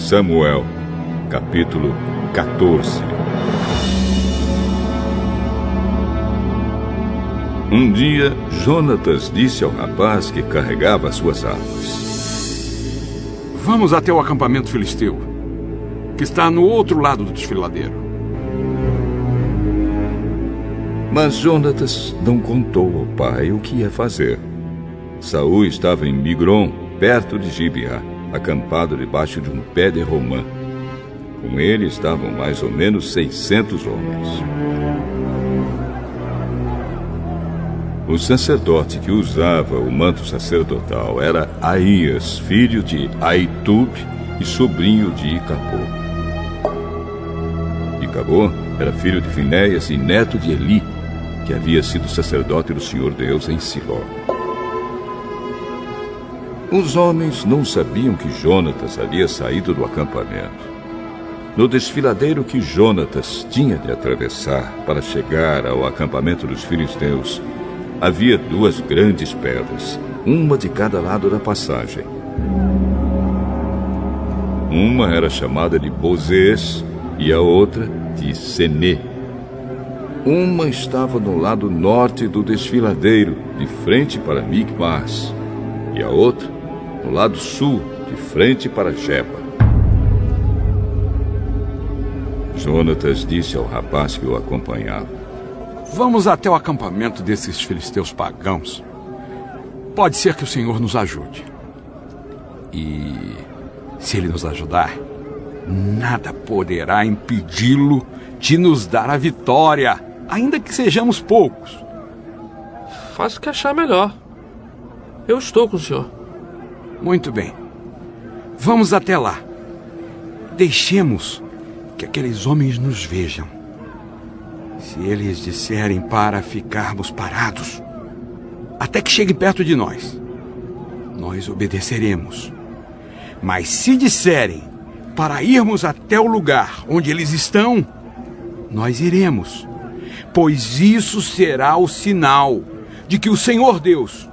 Samuel, capítulo 14. Um dia, Jonatas disse ao rapaz que carregava suas armas: Vamos até o acampamento filisteu, que está no outro lado do desfiladeiro. Mas Jonatas não contou ao pai o que ia fazer. Saul estava em Migron, perto de Gibeá, acampado debaixo de um pé de romã. Com ele estavam mais ou menos 600 homens. O sacerdote que usava o manto sacerdotal era Aías, filho de Aitube e sobrinho de Icabô. Icabô era filho de Finéias e neto de Eli, que havia sido sacerdote do Senhor Deus em Siló. Os homens não sabiam que Jonatas havia saído do acampamento. No desfiladeiro que Jonatas tinha de atravessar para chegar ao acampamento dos filisteus, havia duas grandes pedras, uma de cada lado da passagem. Uma era chamada de Bozês e a outra de Senê. Uma estava no lado norte do desfiladeiro, de frente para Micmas, e a outra no lado sul, de frente para Geba. Jonatas disse ao rapaz que o acompanhava: Vamos até o acampamento desses filisteus pagãos. Pode ser que o Senhor nos ajude. E se Ele nos ajudar, nada poderá impedi-lo de nos dar a vitória, ainda que sejamos poucos. Faça o que achar melhor. Eu estou com o senhor. Muito bem. Vamos até lá. Deixemos que aqueles homens nos vejam. Se eles disserem para ficarmos parados, até que cheguem perto de nós, nós obedeceremos. Mas se disserem para irmos até o lugar onde eles estão, nós iremos, pois isso será o sinal de que o Senhor Deus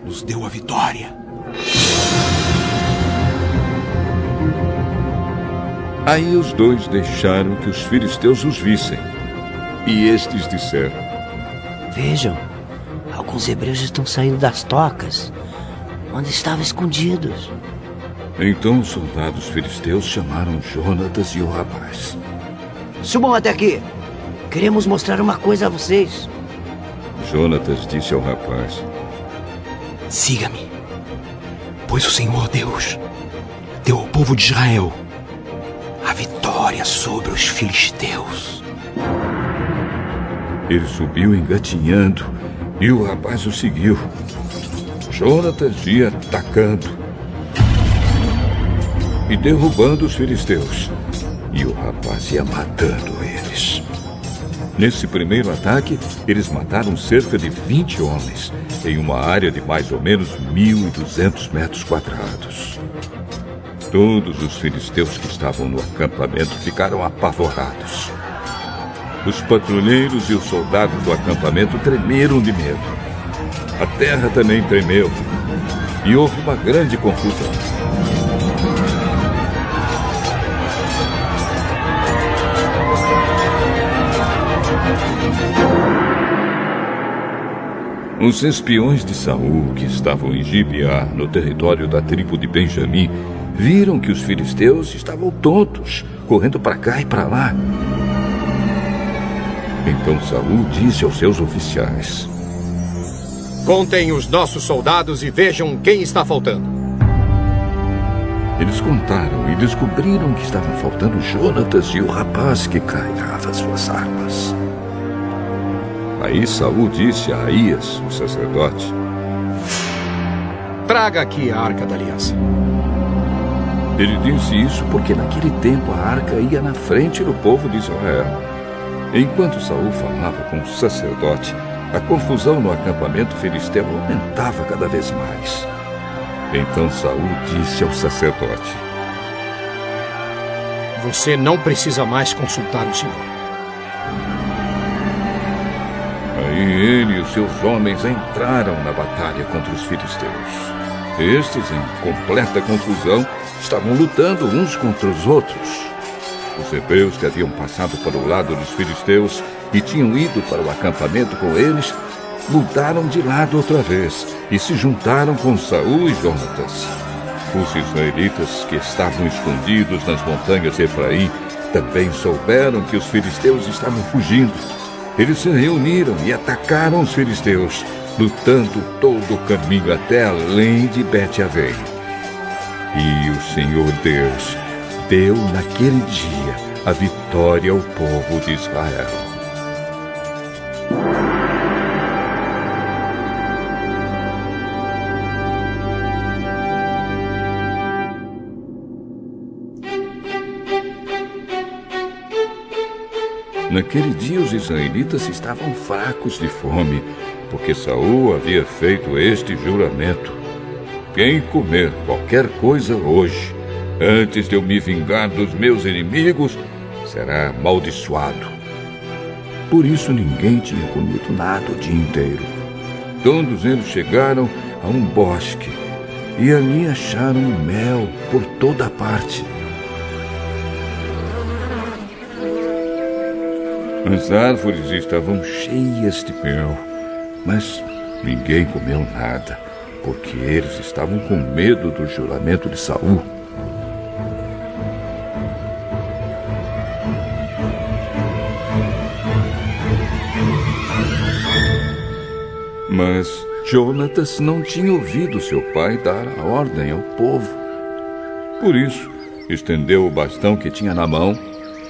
nos deu a vitória. Aí os dois deixaram que os filisteus os vissem. E estes disseram: Vejam, alguns hebreus estão saindo das tocas, onde estavam escondidos. Então os soldados filisteus chamaram Jonatas e o rapaz. Subam até aqui. Queremos mostrar uma coisa a vocês. Jonatas disse ao rapaz: Siga-me, pois o Senhor Deus deu ao povo de Israel a vitória sobre os filisteus. Ele subiu engatinhando e o rapaz o seguiu. Jonatas ia atacando e derrubando os filisteus, e o rapaz ia matando eles. Nesse primeiro ataque, eles mataram cerca de 20 homens, em uma área de mais ou menos 1.200 metros quadrados. Todos os filisteus que estavam no acampamento ficaram apavorados. Os patrulheiros e os soldados do acampamento tremeram de medo. A terra também tremeu, e houve uma grande confusão. Os espiões de Saul, que estavam em Gibeá, no território da tribo de Benjamim, viram que os filisteus estavam tontos, correndo para cá e para lá. Então Saul disse aos seus oficiais: Contem os nossos soldados e vejam quem está faltando. Eles contaram e descobriram que estavam faltando Jonatas e o rapaz que carregava suas armas. Aí Saul disse a Aías, o sacerdote: Traga aqui a Arca da Aliança. Ele disse isso porque naquele tempo a arca ia na frente do povo de Israel. Enquanto Saul falava com o sacerdote, a confusão no acampamento filisteu aumentava cada vez mais. Então Saul disse ao sacerdote: Você não precisa mais consultar o Senhor. Aí ele e os seus homens entraram na batalha contra os filisteus. Estes, em completa confusão, estavam lutando uns contra os outros. Os hebreus que haviam passado para o lado dos filisteus e tinham ido para o acampamento com eles, mudaram de lado outra vez e se juntaram com Saul e Jonatas. Os israelitas que estavam escondidos nas montanhas de Efraim também souberam que os filisteus estavam fugindo. Eles se reuniram e atacaram os filisteus, lutando todo o caminho até além de Bet-Avém. E o Senhor Deus deu naquele dia a vitória ao povo de Israel. Naquele dia os israelitas estavam fracos de fome, porque Saul havia feito este juramento: quem comer qualquer coisa hoje, antes de eu me vingar dos meus inimigos, será amaldiçoado. Por isso ninguém tinha comido nada o dia inteiro. Todos eles chegaram a um bosque e ali acharam mel por toda parte. As árvores estavam cheias de mel, mas ninguém comeu nada, porque eles estavam com medo do juramento de Saul. Mas Jonatas não tinha ouvido seu pai dar a ordem ao povo. Por isso, estendeu o bastão que tinha na mão,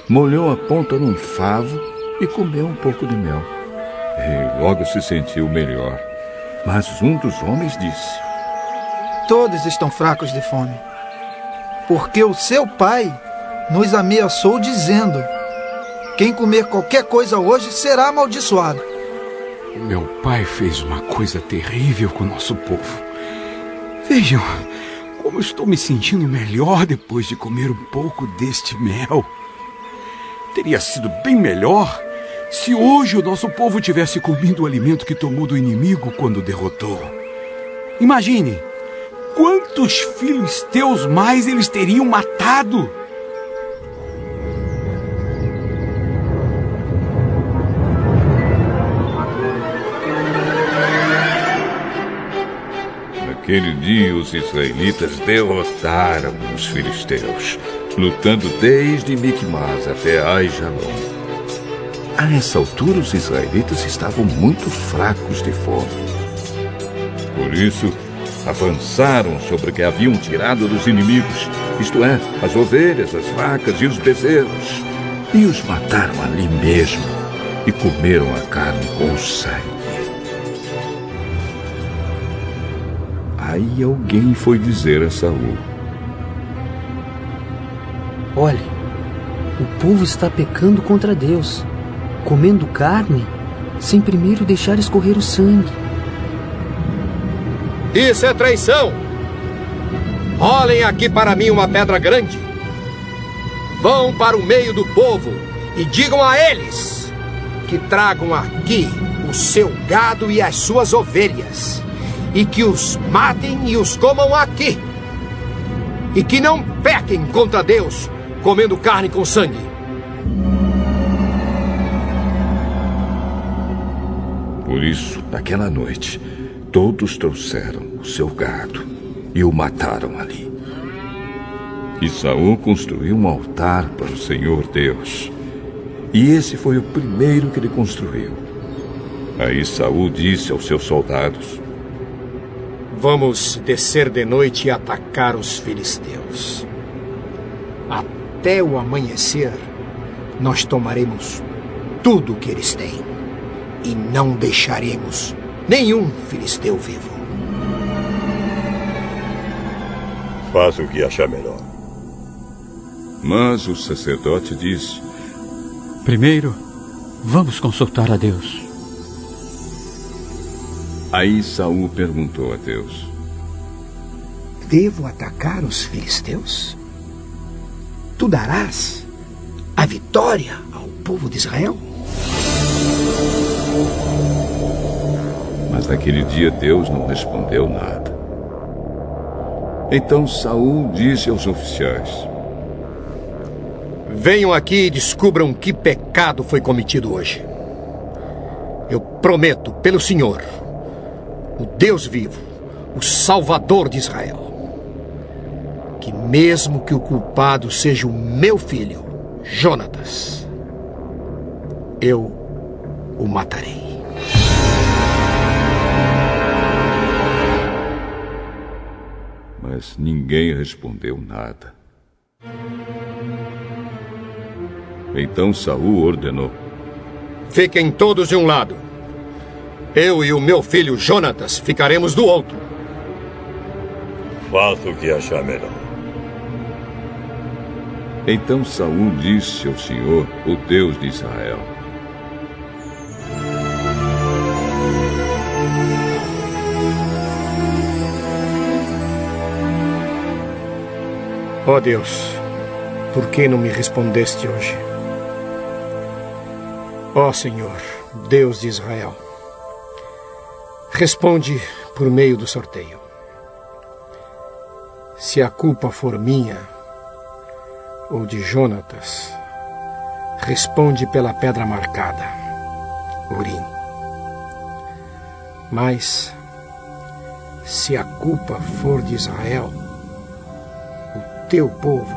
molhou a ponta num favo e comeu um pouco de mel. E logo se sentiu melhor. Mas um dos homens disse: todos estão fracos de fome, porque o seu pai nos ameaçou dizendo: quem comer qualquer coisa hoje será amaldiçoado. Meu pai fez uma coisa terrível com o nosso povo. Vejam como eu estou me sentindo melhor depois de comer um pouco deste mel. Teria sido bem melhor se hoje o nosso povo tivesse comido o alimento que tomou do inimigo quando o derrotou. Imagine quantos filisteus mais eles teriam matado. Naquele dia os israelitas derrotaram os filisteus, lutando desde Micmas até Aijalon. A essa altura os israelitas estavam muito fracos de fome. Por isso, avançaram sobre o que haviam tirado dos inimigos, isto é, as ovelhas, as vacas e os bezerros, e os mataram ali mesmo e comeram a carne com o sangue. Aí alguém foi dizer a Saul: olhe, o povo está pecando contra Deus, comendo carne sem primeiro deixar escorrer o sangue. Isso é traição! Olhem aqui para mim uma pedra grande. Vão para o meio do povo e digam a eles que tragam aqui o seu gado e as suas ovelhas, e que os matem e os comam aqui, e que não pequem contra Deus comendo carne com sangue. Por isso, naquela noite, todos trouxeram o seu gado e o mataram ali. E Saul construiu um altar para o Senhor Deus. E esse foi o primeiro que ele construiu. Aí Saul disse aos seus soldados: vamos descer de noite e atacar os filisteus. Até o amanhecer, nós tomaremos tudo o que eles têm e não deixaremos nenhum filisteu vivo. Faça o que achar melhor. Mas o sacerdote disse: primeiro, vamos consultar a Deus. Aí Saul perguntou a Deus: devo atacar os filisteus? Tu darás a vitória ao povo de Israel? Mas naquele dia Deus não respondeu nada. Então Saul disse aos oficiais: venham aqui e descubram que pecado foi cometido hoje. Eu prometo pelo Senhor, o Deus vivo, o Salvador de Israel, que mesmo que o culpado seja o meu filho, Jonatas, eu o matarei. Mas ninguém respondeu nada. Então Saul ordenou: fiquem todos de um lado. Eu e o meu filho Jonatas ficaremos do outro. Faça o que achar melhor. Então Saul disse ao Senhor, o Deus de Israel: ó Deus, por que não me respondeste hoje? Ó Senhor, Deus de Israel, responde por meio do sorteio. Se a culpa for minha ou de Jonatas, responde pela pedra marcada, Urim. Mas, se a culpa for de Israel, o teu povo,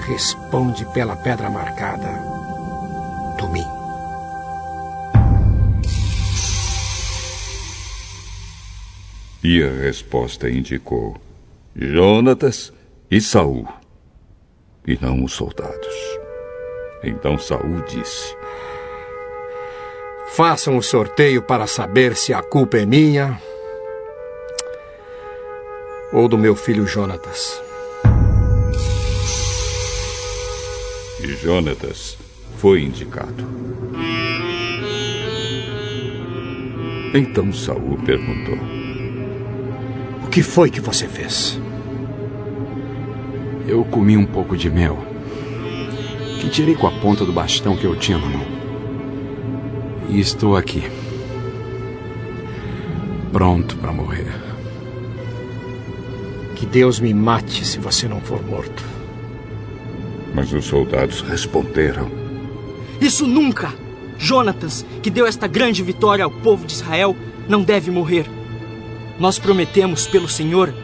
responde pela pedra marcada, Tumim. E a resposta indicou Jonatas e Saul, e não os soldados. Então Saul disse: façam o sorteio para saber se a culpa é minha ou do meu filho Jonatas. E Jonatas foi indicado. Então Saul perguntou: o que foi que você fez? Eu comi um pouco de mel, que tirei com a ponta do bastão que eu tinha na mão. E estou aqui, pronto para morrer. Que Deus me mate se você não for morto. Mas os soldados responderam: isso nunca! Jonatas, que deu esta grande vitória ao povo de Israel, não deve morrer. Nós prometemos pelo Senhor,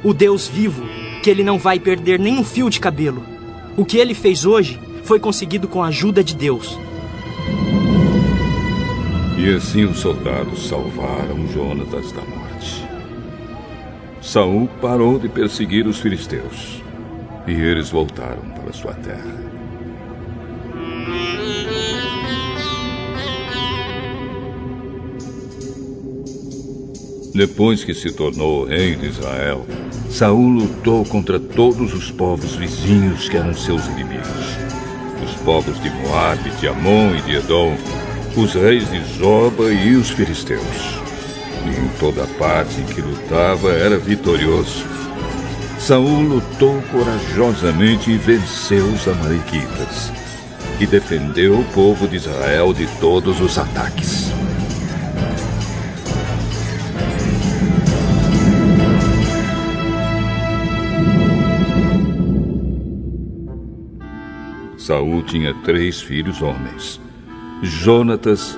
o Deus vivo, que ele não vai perder nem um fio de cabelo. O que ele fez hoje foi conseguido com a ajuda de Deus. E assim os soldados salvaram Jonatas da morte. Saul parou de perseguir os filisteus, e eles voltaram para sua terra. Depois que se tornou rei de Israel, Saul lutou contra todos os povos vizinhos que eram seus inimigos. Os povos de Moabe, de Amon e de Edom, os reis de Zoba e os filisteus. E em toda parte em que lutava era vitorioso. Saul lutou corajosamente e venceu os amalequitas. E defendeu o povo de Israel de todos os ataques. Saul tinha 3 filhos homens: Jonatas,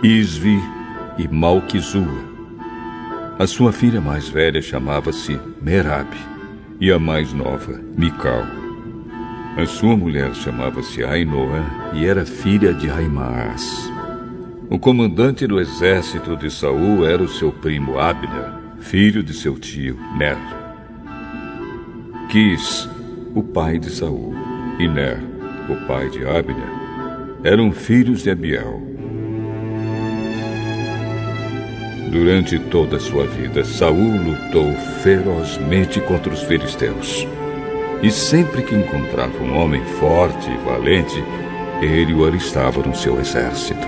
Isvi e Malquizua. A sua filha mais velha chamava-se Merabe, e a mais nova, Mical. A sua mulher chamava-se Ainoã e era filha de Aimaas. O comandante do exército de Saul era o seu primo Abner, filho de seu tio Ner. Quis, o pai de Saul, e Ner, o pai de Abner, eram filhos de Abiel. Durante toda a sua vida, Saul lutou ferozmente contra os filisteus. E sempre que encontrava um homem forte e valente, ele o alistava no seu exército.